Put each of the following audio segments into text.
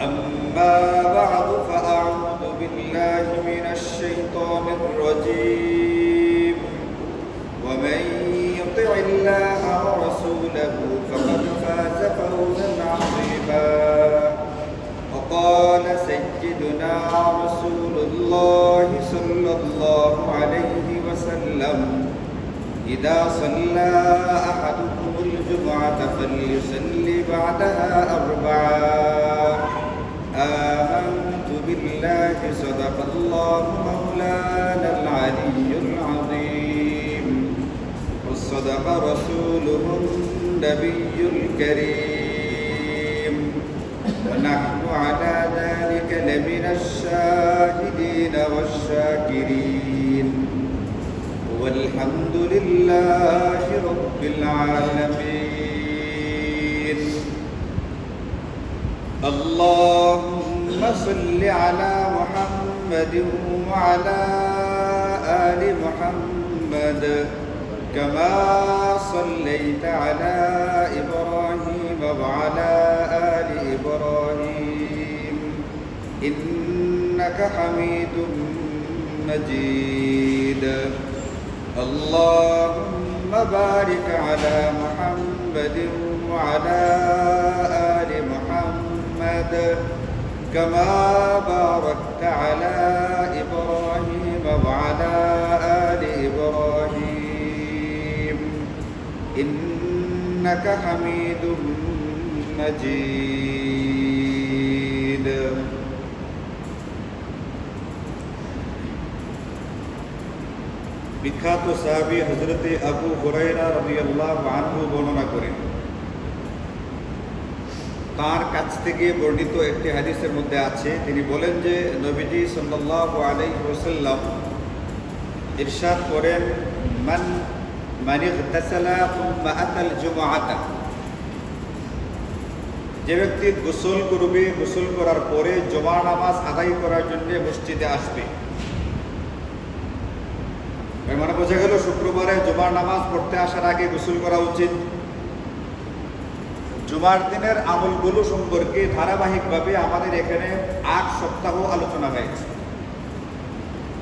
أما بعد فأعوذ بالله من الشيطان الرجيم ومن يطع الله ورسوله فقد فاز فوزا عظيما وقال سيدنا رسول الله صلى الله عليه وسلم إذا صلى أحدكم الجمعة فليصلي بعدها أربعا آمنت بالله صدق الله مولانا العلي العظيم وصدق رسوله النبي الكريم ونحن على ذلك لمن الشاهدين والشاكرين والحمد لله رب العالمين اللهم صل على محمد وعلى آل محمد كما صليت على إبراهيم وعلى آل إبراهيم إنك حميد مجيد اللهم بارك على محمد وعلى آل محمد كما باركت على إبراهيم وعلى آل إبراهيم إنك حميد مجيد বিখ্যাত সাহাবী হযরতে আবু হুরায়রা রাদিয়াল্লাহু আনহু বর্ণনা করেন, তার কাছ থেকে বর্ণিত একটি হাদিসের মধ্যে আছে, তিনি বলেন যে নবীজি সাল্লাল্লাহু আলাইহি ওয়াসাল্লাম ইরশাদ করেন, মান ইগতাসালা সুম্মা আতাল জুমআতা, যে ব্যক্তি গোসল করবে, গোসল করার পরে জুমার নামাজ আদায় করার জন্য মসজিদে আসবে। মানে বোঝা গেল শুক্রবারে জুমার নামাজ পড়তে আসার আগে গোসল করা উচিত। জুমার দিনের আমলগুলো সম্পর্কে ধারাবাহিকভাবে আমাদের এখানে 8 সপ্তাহ আলোচনা হয়েছে।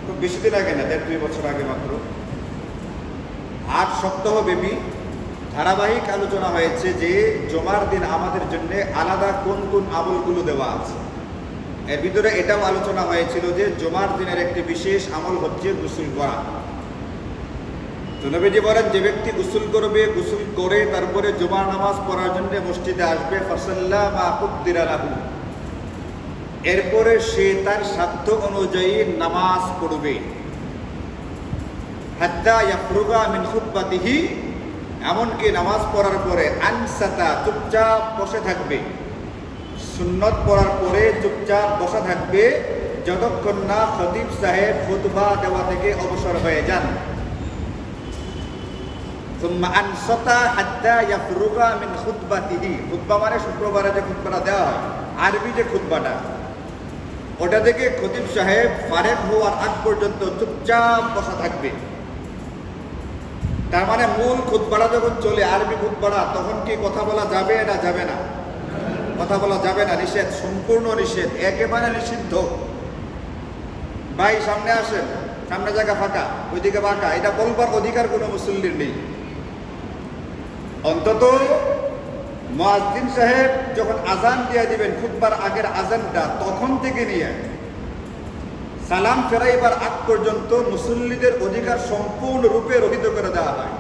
খুব বেশি দিন আগে না, 1.5-2 বছর আগে মাত্র 8 সপ্তাহ ব্যাপী ধারাবাহিক আলোচনা হয়েছে যে জুমার দিন আমাদের জন্য আলাদা কোন কোন আমলগুলো দেওয়া আছে। এর ভিতরে এটাও আলোচনা হয়েছিল যে জুমার দিনের একটি বিশেষ আমল হচ্ছে গোসল করা। তো নবীজি বলেন, যে ব্যক্তি গোসল করবে, গোসল করে তারপরে জুমার নামাজ পড়ার জন্য মসজিদে আসবে, ফাসাল্লা মা কুদ্দিরা লাহু, এরপরে সে তার সাধ্য অনুযায়ী নামাজ পড়বে, হাত্তা ইয়াফরুগা মিন খুতবাতিহি, এমনকি নামাজ পড়ার পরে আনসাতা, চুপচাপ বসে থাকবে, সুন্নত পড়ার পরে চুপচাপ বসা থাকবে যতক্ষণ না খতিব সাহেব খুতবা দেওয়া থেকে অবসর হয়ে যান। সুম্মা আনসাতা হাত্তা ইয়াফরুগা মিন খুতবাতিহি, খুতবা মানে শুক্রবারে যে খুতবাটা দেওয়া হয়, আরবি যে খুতবাটা, ওটা থেকে খতিব সাহেব ফারেক হওয়ার আগ পর্যন্ত চুপচাপ বসা থাকবে। তার মানে মূল খুতবাটা যখন চলে, আরবি খুতবাটা, তখন কি কথা বলা যাবে না যাবে না? কথা বলা যাবে না, নিষেধ, সম্পূর্ণ নিষেধ, একেবারে নিষিদ্ধ। ভাই সামনে আসেন, সামনে জায়গা ফাঁকা, ওইদিকে ফাঁকা, এটা বলবার অধিকার কোনো মুসল্লির নেই। অন্তত মুয়াজ্জিন সাহেব যখন আজান দিয়ে দিবেন, খুতবার আগের আজানটা, তখন থেকে নিয়ে সালাম ফেরাইবার আগ পর্যন্ত মুসল্লিদের অধিকার সম্পূর্ণরূপে রহিত করে দেওয়া হয়।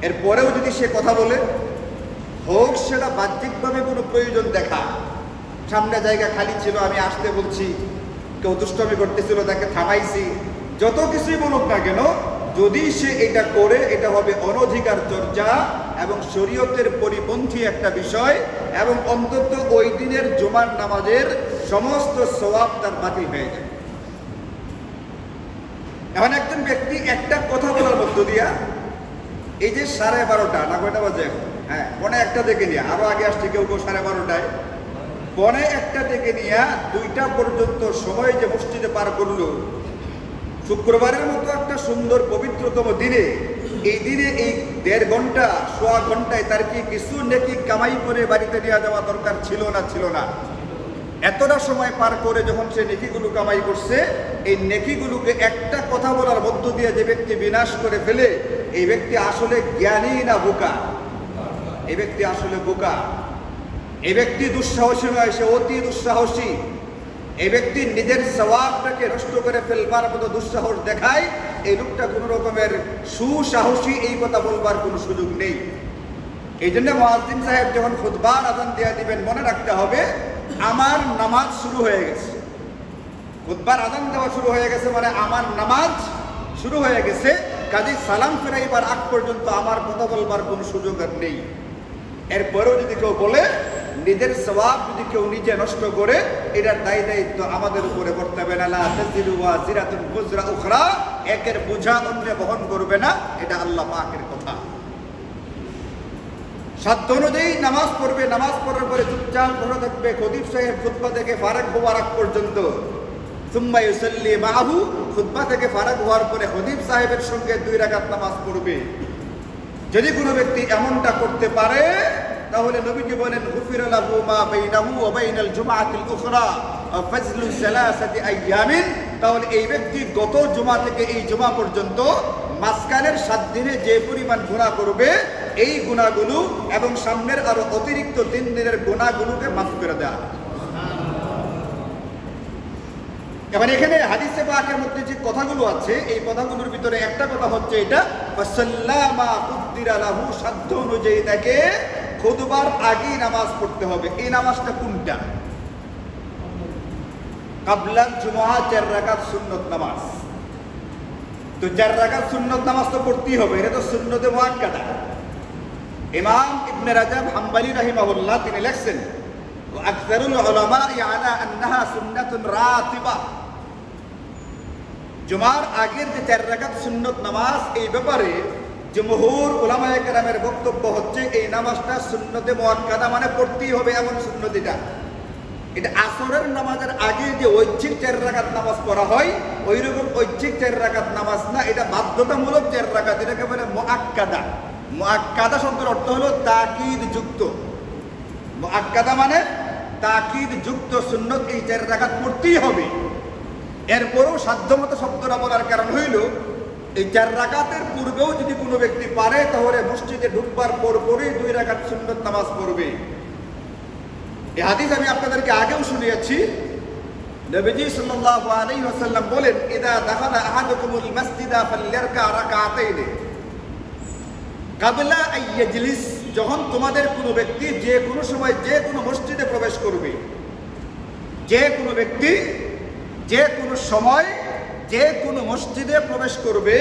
এরপরেও যদি সে কথা বলে, হোক সেটা বাহ্যিকভাবে কোনো প্রয়োজন দেখা, সামনে জায়গা খালি ছিল, আমি আসতে বলছি, কেউ দুষ্টমি করতেছিল, তাকে থামাইছি, যত কিছুই বলুক না কেন, যদি সে এটা করে, এটা হবে অনধিকার চর্চা এবং শরীয়তের পরিপন্থী একটা বিষয়, এবং অন্তত ওই দিনের জুমার নামাজের সমস্ত সওয়াব তার বাতিল হয়ে যায়। এখন একজন ব্যক্তি একটা কথা বলার মধ্য দিয়া, এই যে 12:30 না কয়টা বাজে, হ্যাঁ 1:45 থেকে নিয়ে, আরো আগে আসছে কেউ কেউ 12:30, 1:45 থেকে নিয়ে 2টা পর্যন্ত সময় যে মসজিদে পার করলো, শুক্রবারের মতো একটা সুন্দর পবিত্রতম দিনে, এই দিনে এই 1.5 ঘন্টা, সোয়া ঘন্টায় তার কি কিছু নেকি কামাই করে বাড়িতে নিয়ে যাওয়া দরকার ছিল না? ছিল না? এতটা সময় পার করে যখন সে নেকিগুলো কামাই করছে, এই নেকিগুলোকে একটা কথা বলার মধ্য দিয়ে যে ব্যক্তি বিনাশ করে ফেলে, এই ব্যক্তি আসলে জ্ঞানী না বোকা? এই ব্যক্তি আসলে বোকা। এই ব্যক্তি দুঃসাহসী নয়, সে অতি দুঃসাহসী। এই ব্যক্তি নিজের সওয়াবটাকে নষ্ট করে ফেলবার মতো দুঃসাহস দেখায়। এই লোকটা কোনো রকমের সুসাহসী, এই কথা বলবার কোনো সুযোগ নেই। এই জন্য মুয়াজ্জিন সাহেব যখন খুতবার আযান দিয়ে দিবেন, মনে রাখতে হবে আমার নামাজ শুরু হয়ে গেছে। খুতবার আযান দেওয়া শুরু হয়ে গেছে মানে আমার নামাজ শুরু হয়ে গেছে। কাজেই সালাম ফেরাইবার আগ পর্যন্ত আমার কথা বলবার কোনো সুযোগ আর নেই। এরপরেও যদি কেউ বলে, নিজের সওয়াব যদি কেউ নিজে নষ্ট করে, এটার দায়িত্ব আমাদের উপরে বর্তাবে না। লা তাজিরু ওয়াজিরাতুন ওযরা উখরা, একের বোঝা অন্য বহন করবে না, এটা আল্লাহ পাকের কথা। সাধ্য অনুযায়ী নামাজ পড়বে, নামাজ পড়ার পরে চুপচাপ বসে থাকবে, খতিব সাহেব খুতবা থেকে ফারাক হওয়ার আগ পর্যন্ত। সুম্মা ইউসাল্লি মাহু, খুতবা থেকে ফারাক হওয়ার পরে খতিব সাহেবের সঙ্গে 2 রাকাত নামাজ পড়বে। যদি কোনো ব্যক্তি এমনটা করতে পারে, তাহলে নবীজি বলেন গুফিরা লাহু মা বাইনাহু ওয়া বাইনাল জুমআতিল উখরা ওয়া ফাজলু সালাসাতি আইয়ামিন। তাহলে এই ব্যক্তি গত জুমা থেকে এই জুমা পর্যন্ত মাঝখানের 7 দিনে যে পরিমাণ গুনাহ করবে, এই গুনাহগুলো এবং সামনের আরো অতিরিক্ত 3 দিনের গুনাহগুলোকে মাফ করে দেয়া। এবার এখানে হাদিসে পাকের মধ্যে যে কথাগুলো আছে, এই কথাগুলোর ভিতরে একটা কথা হচ্ছে এটা, ফাসাল্লামা কুদ্দিরা লাহু, সাধ্য অনুযায়ী তাকে খুতবার আগেই নামাজ পড়তে হবে। এই নামাজটা কোনটা? কাবলাল জুমআ 4 রাকাত সুন্নত নামাজ। তো 4 রাকাত সুন্নত নামাজ তো পড়তেই হবে, এটা তো সুন্নতে মুআক্কাদা। ইমাম ইবনে রাজব হাম্বলি রাহিমাহুল্লাহ তিনি লেখছেন, ওয়া আকসারুল উলামা আলা আন্নাহা সুন্নাতুন রাতিবা। জুমার আগের যে 4 রাকাত সুন্নত নামাজ, এই ব্যাপারে জমহুর উলামায়ে কেরামের বক্তব্য হচ্ছে এই নামাজটা সুন্নতে মুআক্কাদা, মানে পড়তেই হবে এমন সুন্নত এটা। এটা আসরের নামাজের আগে যে ঐচ্ছিক 4 রাকাত নামাজ পড়া হয়, ওই রকম ঐচ্ছিক 4 রাকাত নামাজ না, এটা বাধ্যতামূলক 4 রাকাত। এটাকে বলে মুআক্কাদা। মুআক্কাদা শব্দের অর্থ হলো তাকিদ যুক্ত। মুআক্কাদা মানে তাকিদ যুক্ত সুন্নত, এই 4 রাকাত পড়তেই হবে। এরপরেও সাধ্যমতো শব্দটা বলার কারণ হইল, এই 4 রাকাতের পূর্বেও যদি কোনো ব্যক্তি পারে, তাহলে মসজিদে ঢুকবার পরপরই 2 রাকাত সুন্নত নামাজ পড়বে। এই হাদিস আমি আপনাদেরকে আগেও শুনিয়েছি। নবীজি সাল্লাল্লাহু আলাইহি ওয়াসাল্লাম বলেন, ইদা দাখালা আহাদুকুমুল মাসজিদা ফালইরকা রাকাতাইন কাবলা আন ইয়াজলিস। যখন তোমাদের কোনো ব্যক্তি যে কোনো সময় যে কোনো মসজিদে প্রবেশ করবে, যে কোনো ব্যক্তি যে কোনো সময় যে কোনো মসজিদে প্রবেশ করবে,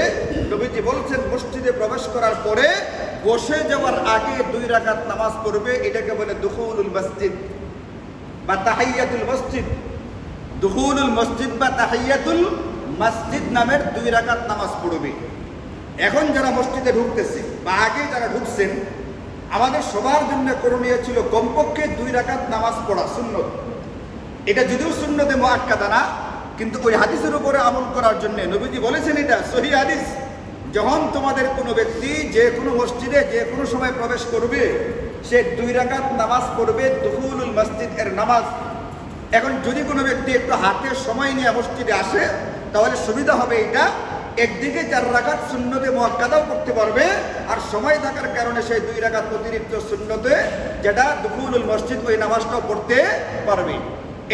নবীজি বলছেন মসজিদে প্রবেশ করার পরে বসে যাওয়ার আগে 2 রাকাত নামাজ পড়বে। এটাকে বলে দুখুলুল মসজিদ বা তাহিয়াতুল মসজিদ। দুখুলুল মসজিদ বা তাহিয়াতুল মসজিদ নামের 2 রাকাত নামাজ পড়বে। এখন যারা মসজিদে ঢুকতেছে বা আগে যারা ঢুকছেন, আমাদের সবার জন্য করণীয় ছিল কমপক্ষে 2 রাকাত নামাজ পড়া সুন্নত। এটা যদিও সুন্নতে মুআক্কাদা না, কিন্তু ওই হাদিসের উপরে আমল করার জন্য নবীজি বলেছেন, এটা সহিহ হাদিস, যখন তোমাদের কোনো ব্যক্তি যে কোনো মসজিদে যে কোনো সময় প্রবেশ করবে, সে 2 রাকাত নামাজ পড়বে, দুখুলুল মসজিদ এর নামাজ। এখন যদি কোনো ব্যক্তি একটু হাতে সময় নিয়ে মসজিদে আসে, তাহলে সুবিধা হবে এটা, একদিকে 4 রাকাত সুন্নতে মুআক্কাদাও করতে পারবে, আর সময় থাকার কারণে সেই 2 রাকাত অতিরিক্ত সুন্নতে যেটা দুখুলুল মসজিদ, ওই নামাজটাও পড়তে পারবে।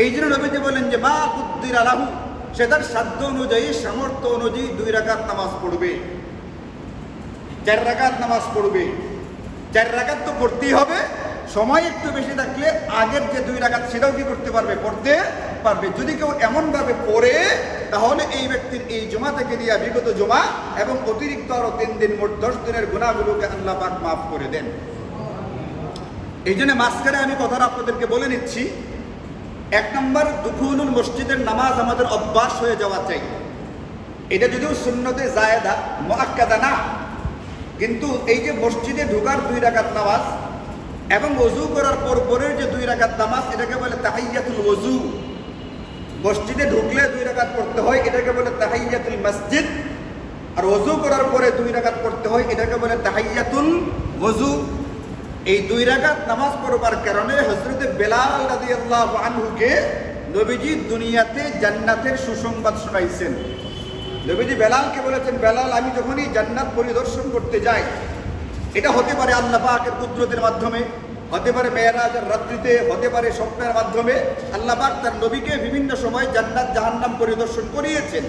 এই জন্য নবীজি বলেন যে মা কুদ্দিরা লাহু, সে তার সাধ্য অনুযায়ী সামর্থ্য অনুযায়ী 2 রাকাত নামাজ পড়বে, 4 রাকাত নামাজ পড়বে। 4 রাকাত তো পড়তেই হবে। সময় একটু বেশি থাকলে আগের যে 2 রাকাত সেটাও কি করতে পারবে, পড়তে পারবে। যদি কেউ এমনভাবে পড়ে, তাহলে এই ব্যক্তির এই জমা থেকে নিয়ে বিগত জমা এবং অতিরিক্ত আরো 3 দিন, মোট 10 দিনের গুনাহগুলোকে আল্লাহ পাক মাফ করে দেন। এই জন্য মাঝখানে আমি কথাটা আপনাদেরকে বলে নিচ্ছি। 1 নম্বর, দুখুলুল মসজিদের নামাজ আমাদের অভ্যাস হয়ে যাওয়া চাই। এটা যদিও সুন্নতে জায়েদা মুআক্কাদা না, কিন্তু এই যে মসজিদে ঢোকার 2 রাকাত নামাজ এবং ওযু করার পরের যে 2 রাকাত নামাজ, এটাকে বলে তাহিয়াতুল ওযু। মসজিদে ঢুকলে 2 রাকাত পড়তে হয়, এটাকে বলে তাহিয়াতুল মসজিদ। আর ওযু করার পরে 2 রাকাত পড়তে হয়, এটাকে বলে তাহিয়াতুল ওযু। এই 2 রাকাত নামাজ পড়বার কারণে হযরত বেলাল রাদিয়াল্লাহু আনহুকে নবীজি দুনিয়াতে জান্নাতের সুসংবাদ শোনাইছেন। নবীজি বেলালকে বলেছেন, বেলাল আমি যখনই জান্নাত পরিদর্শন করতে যাই, এটা হতে পারে আল্লাহ পাকের কুদরতের মাধ্যমে, হতে পারে মেরাজের রাত্রিতে, হতে পারে স্বপ্নের মাধ্যমে, আল্লাহ পাক তার নবীকে বিভিন্ন সময় জান্নাত জাহান্নাম পরিদর্শন করিয়েছেন।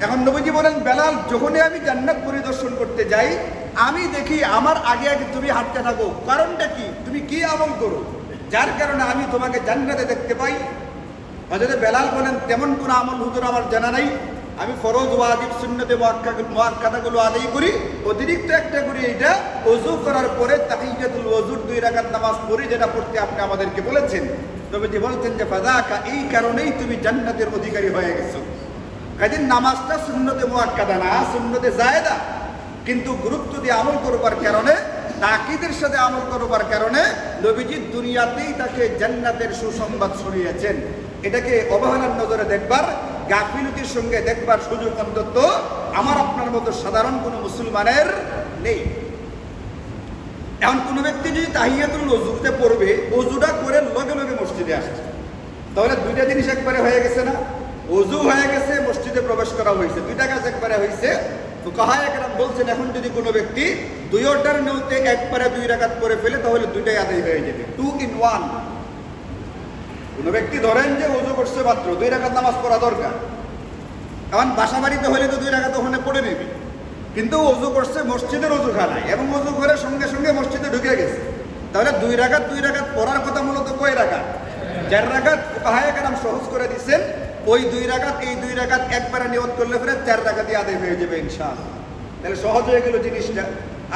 এখন নবীজি বলেন, বেলাল যখনই আমি জান্নাত পরিদর্শন করতে যাই, আমি দেখি আমার আগে আগে তুমি হাঁটতে থাকো, কারণটা কি, তুমি কি আমল করো যার কারণে আমি তোমাকে জান্নাতে দেখতে পাই? হযরত বেলাল বলেন, তেমন কোনো আমল হুজুর আমার জানা নাই, আমি ফরজ ওয়াজিব সুন্নতে মুআক্কাদাগুলো আদায় করি, অতিরিক্ত একটা করি, এটা ওযু করার পরে তাহিয়াতুল ওযুর 2 রাকাত নামাজ পড়ি, যেটা পড়তে আপনি আমাদেরকে বলেছেন। নবীজি বলতেন যে ফাযাকা, এই কারণেই তুমি জান্নাতের অধিকারী হয়ে গেছো। কাজে নামাজটা সুন্নতে মুআক্কাদা না, সুন্নতে জায়েদা, কিন্তু গুরুত্ব দিয়ে আমল করবার কারণে, তাকিদের সাথে আমল করবার কারণে নবীজি দুনিয়াতেই তাকে জান্নাতের সুসংবাদ ছড়িয়েছেন। এটাকে অবহেলার নজরে দেখবার, গাফিলতির সঙ্গে দেখবার সুযোগ অন্তত আমার আপনার মতো সাধারণ কোনো মুসলমানের নেই। এখন কোনো ব্যক্তি যদি তাহিয়াতুল ওযুতে পড়বে, ওযুটা করে লগে লগে মসজিদে আসছে, তাহলে 2টা জিনিস একবারে হয়ে গেছে না? ওযু হয়ে গেছে, মসজিদে প্রবেশ করা হয়েছে, 2টা কাজ একবারে হয়েছে। ফুকাহায়ে কেরাম বলছেন, এখন যদি কোনো ব্যক্তি 2টার নিয়তে একবারে 2 রাকাত পড়ে ফেলে, তাহলে 2টাই আদায় হয়ে যাবে, 2 in 1। কোনো ব্যক্তি ধরেন যে ওযু করছে মাত্র, 2 রাকাত নামাজ পড়া দরকার, এখন বাসা বাড়িতে হলে তো 2 রাকাত ওখানে পড়ে নেবে, কিন্তু ওযু করছে মসজিদের ওযুখানায় এবং ওযু করে সঙ্গে সঙ্গে মসজিদে ঢুকে গেছে, তাহলে 2 রাকাত পড়ার কথা মূলত কয় রাকাত? 4 রাকাত। ফুকাহায়ে কেরাম সহজ করে দিচ্ছেন, ওই 2 রাকাত, এই 2 রাকাত একবারে নিয়ত করলে ফেরে 4 রাকাতই আদায় হয়ে যাবে ইনশাআল্লাহ। তাহলে সহজ হয়ে গেল জিনিসটা।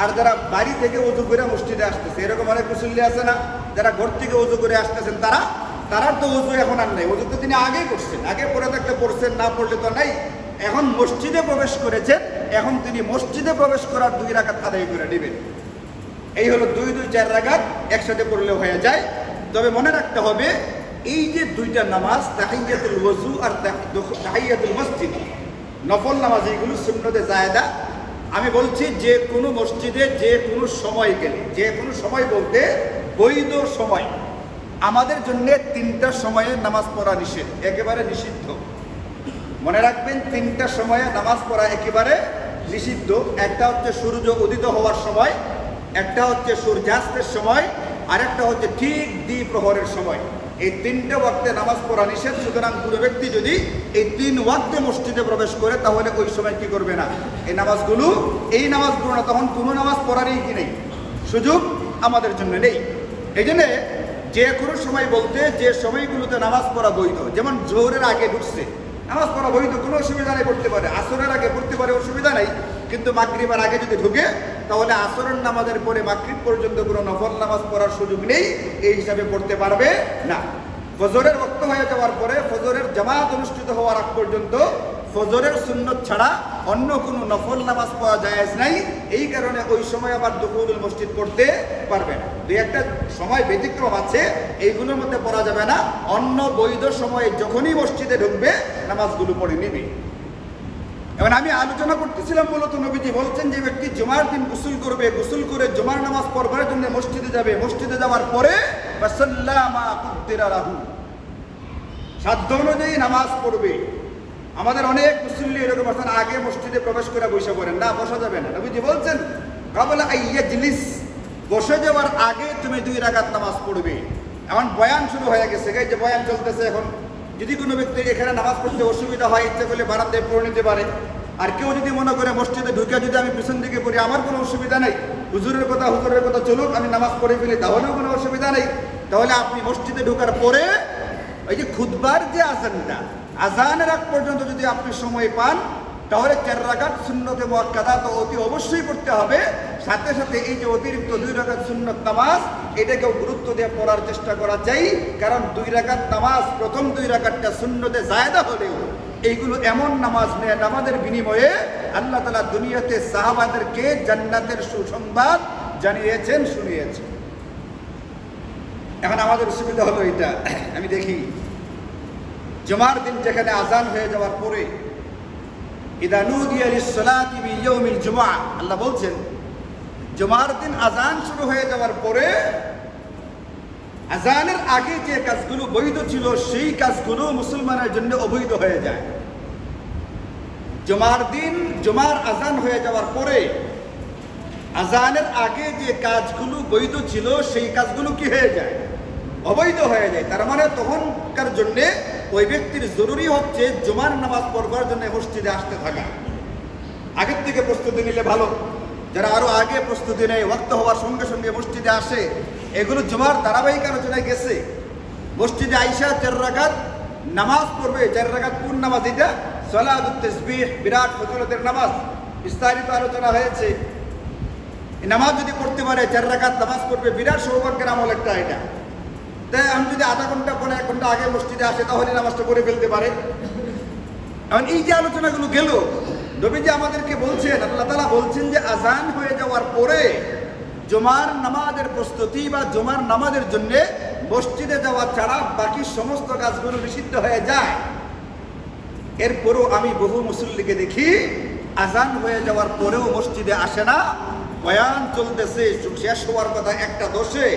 আর যারা বাড়ি থেকে ওযু করে মসজিদে আসতেছে, এরকম অনেক মুসল্লি আছে না, যারা ঘর থেকে ওযু করে আসতেছেন, তারার তো ওযু এখন আর নাই, ওযু তো তিনি আগেই করছেন, আগে পড়ে থাকলে পড়ছেন, না পড়লে তো নাই। এখন মসজিদে প্রবেশ করেছেন, এখন তিনি মসজিদে প্রবেশ করার 2 রাকাত আদায় করে নেবেন। এই হলো 2 2 4 রাকাত একসাথে পড়লেও হয়ে যায়। তবে মনে রাখতে হবে, এই যে 2টা নামাজ, তাহিয়াতুল ওযু আর তাহিয়াতুল মসজিদ, নফল নামাজ, এইগুলো সুন্নতে জায়েদা। আমি বলছি যে কোনো মসজিদে যে কোনো সময় গেলে, যে কোনো সময় বলতে বৈধ সময়, আমাদের জন্য 3টা সময়ে নামাজ পড়া নিষেধ, একেবারে নিষিদ্ধ। মনে রাখবেন, 3টা সময়ে নামাজ পড়া একেবারে নিষিদ্ধ। একটা হচ্ছে সূর্য উদিত হওয়ার সময়, একটা হচ্ছে সূর্যাস্তের সময়, আর একটা হচ্ছে ঠিক দ্বিপ্রহরের সময়। এই 3টে ওয়াক্তে নামাজ পড়া নিষেধ। সুতরাং কোনো ব্যক্তি যদি এই 3 ওয়াক্তে মসজিদে প্রবেশ করে, তাহলে ওই সময় কি করবে না, এই নামাজগুলো না, তখন কোনো নামাজ পড়ারই কি নেই, সুযোগ আমাদের জন্য নেই। এই জন্যে যে কোনো সময় বলতে, যে সময়গুলোতে নামাজ পড়া বৈধ, যেমন জোহরের আগে ঢুকছে, নামাজ পড়া বৈধ, কোনো অসুবিধা নেই, পড়তে পারে। আসরের আগে পড়তে পারে, অসুবিধা নেই। কিন্তু মাগরিবের আগে যদি ঢুকে, তাহলে আসরের নামাজের পরে মাগরিব পর্যন্ত কোনো নফল নামাজ পড়ার সুযোগ নেই, এই হিসাবে পড়তে পারবে না। ফজরের ওয়াক্ত হয়ে যাওয়ার পরে, ফজরের জামাত অনুষ্ঠিত হওয়ার আগ পর্যন্ত ফজরের সুন্নত ছাড়া অন্য কোনো নফল নামাজ পড়া জায়েজ নাই। এই কারণে ওই সময় আবার দুখুলুল মসজিদ পড়তে পারবে না। 2-1টা সময় ব্যতিক্রম আছে, এইগুলোর মধ্যে পড়া যাবে না। অন্য বৈধ সময়ে যখনই মসজিদে ঢুকবে, নামাজগুলো পড়ে নিবে। এখন আমি আলোচনা করতেছিলাম, মূলত নবীজি বলছেন যে ব্যক্তি জুমার দিন গোসল করবে, গোসল করে জুমার নামাজ পড়বার জন্য মসজিদে যাবে, মসজিদে যাওয়ার পরে সাধ্য অনুযায়ী নামাজ পড়বে। আমাদের অনেক মুসল্লি এরকম আছেন, আগে মসজিদে প্রবেশ করে বসে পড়েন, না, বসা যাবে না। নবীজি বলছেন কাবলা আইয়াজলিস, বসে যাওয়ার আগে তুমি 2 রাকাত নামাজ পড়বে। এখন বয়ান শুরু হয়ে গেছে, এই যে বয়ান চলতেছে এখন, যদি কোনো ব্যক্তি এখানে নামাজ পড়তে অসুবিধা হয়, ইচ্ছে করলে বারান্দায় পড়ে নিতে পারে। আর কেউ যদি মনে করে মসজিদে ঢুকে যদি আমি পিছন দিকে পড়ি, আমার কোনো অসুবিধা নেই, হুজুরের কথা চলুক, আমি নামাজ পড়ে ফেলি, তাহলেও কোনো অসুবিধা নেই। তাহলে আপনি মসজিদে ঢোকার পরে ওই যে খুতবার যে আজানটা, আজানের আগ পর্যন্ত যদি আপনি সময় পান, তাহলে 4 রাকাত সুন্নতে মুআক্কাদা তো অতি অবশ্যই পড়তে হবে। সাথে সাথে এই যে অতিরিক্ত 2 রাকাত সুন্নত নামাজ, এটাকেও গুরুত্ব দিয়ে পড়ার চেষ্টা করা চাই। কারণ 2 রাকাত নামাজ, প্রথম 2 রাকাতটা সুন্নতে জায়েদা হলেও এইগুলো এমন নামাজ নেয়, নামাজের বিনিময়ে আল্লাহ তাআলা দুনিয়াতে সাহাবাদেরকে জান্নাতের সুসংবাদ জানিয়েছেন, শুনিয়েছেন। এখন আমাদের অসুবিধা হলো এটা, আমি দেখি জুমার দিন যেখানে আজান হয়ে যাওয়ার পরে ইদা নুদিয়া লিস-সালাতি মিন ইয়াউমিল জুমআহ, আল্লাহ বলছেন জুমার দিন আজান শুরু হয়ে যাওয়ার পরে আজানের আগে যে কাজগুলো বৈধ ছিল সেই কাজগুলো মুসলমানের জন্য অবৈধ হয়ে যায়। জুমার দিন জুমার আজান হয়ে যাওয়ার পরে আজানের আগে যে কাজগুলো বৈধ ছিল সেই কাজগুলো কি হয়ে যায়? অবৈধ হয়ে যায়। তার মানে তখনকার জন্যে ওই ব্যক্তির জরুরি হচ্ছে জুমার নামাজ পড়বার জন্য মসজিদে আসতে থাকা। আগের থেকে প্রস্তুতি নিলে ভালো। যারা আরো আগে প্রস্তুতি নেয়, ওয়াক্ত হওয়ার সঙ্গে সঙ্গে মসজিদে আসে, এগুলো জুমার ধারাবাহিক আলোচনায় গেছে। মসজিদে আইসা 4 রাকাত নামাজ পড়বে। 4 রাকাত কোন নামাজ? এটা সালাতুত তাসবিহ, বিরাট ফজিলতের নামাজ, বিস্তারিত আলোচনা হয়েছে। এই নামাজ যদি পড়তে পারে, 4 রাকাত নামাজ পড়বে, বিরাট সৌভাগ্যের আমল একটা এটা। তাই আমি যদি আধা ঘন্টা পরে 1 ঘন্টা আগে মসজিদে আসে তাহলে নামাজটা পড়ে ফেলতে পারে। এখন এই যে আলোচনাগুলো গেল, নবীজি আমাদেরকে বলছেন, আল্লাহ তাআলা বলছেন যে আজান হয়ে যাওয়ার পরে জুমার নামাজের প্রস্তুতি বা জুমার নামাজের জন্য মসজিদে যাওয়া ছাড়া বাকি সমস্ত কাজগুলো নিষিদ্ধ হয়ে যায়। এরপরও আমি বহু মুসল্লিকে দেখি আজান হয়ে যাওয়ার পরেও মসজিদে আসে না। বয়ান চলতেছে, শেষ হওয়ার কথা 1:10,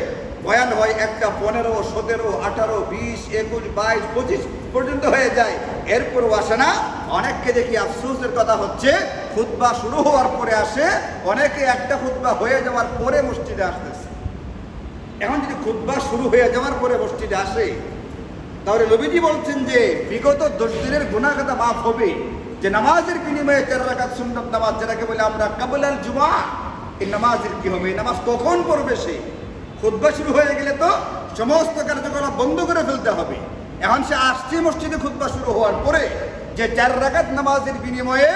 বয়ান হয় 1:15, 17, 18, 20, 21, 22, 25 পর্যন্ত হয়ে যায়। এরপরও আসে না। অনেককে দেখি আফসোসের কথা হচ্ছে খুতবা শুরু হওয়ার পরে আসে, অনেকে একটা খুতবা হয়ে যাওয়ার পরে মসজিদে আসতেছে। এখন যদি খুতবা শুরু হয়ে যাওয়ার পরে মসজিদে আসে, তাহলে নবীজি বলছেন যে বিগত 10 দিনের গুনাহ খাতা মাফ হবে। যে নামাজের বিনিময়ে 4 রাকাত সুন্নাত নামাজ, যেটাকে বলে আমরা কাবলাল জুমা, এই নামাজের কি হবে? এই নামাজ কখন পড়বে সে? খুতবা শুরু হয়ে গেলে তো সমস্ত কার্যকলাপ বন্ধ করে ফেলতে হবে। এখন সে আসছে মসজিদে খুতবা শুরু হওয়ার পরে, যে 4 রাকাত নামাজের বিনিময়ে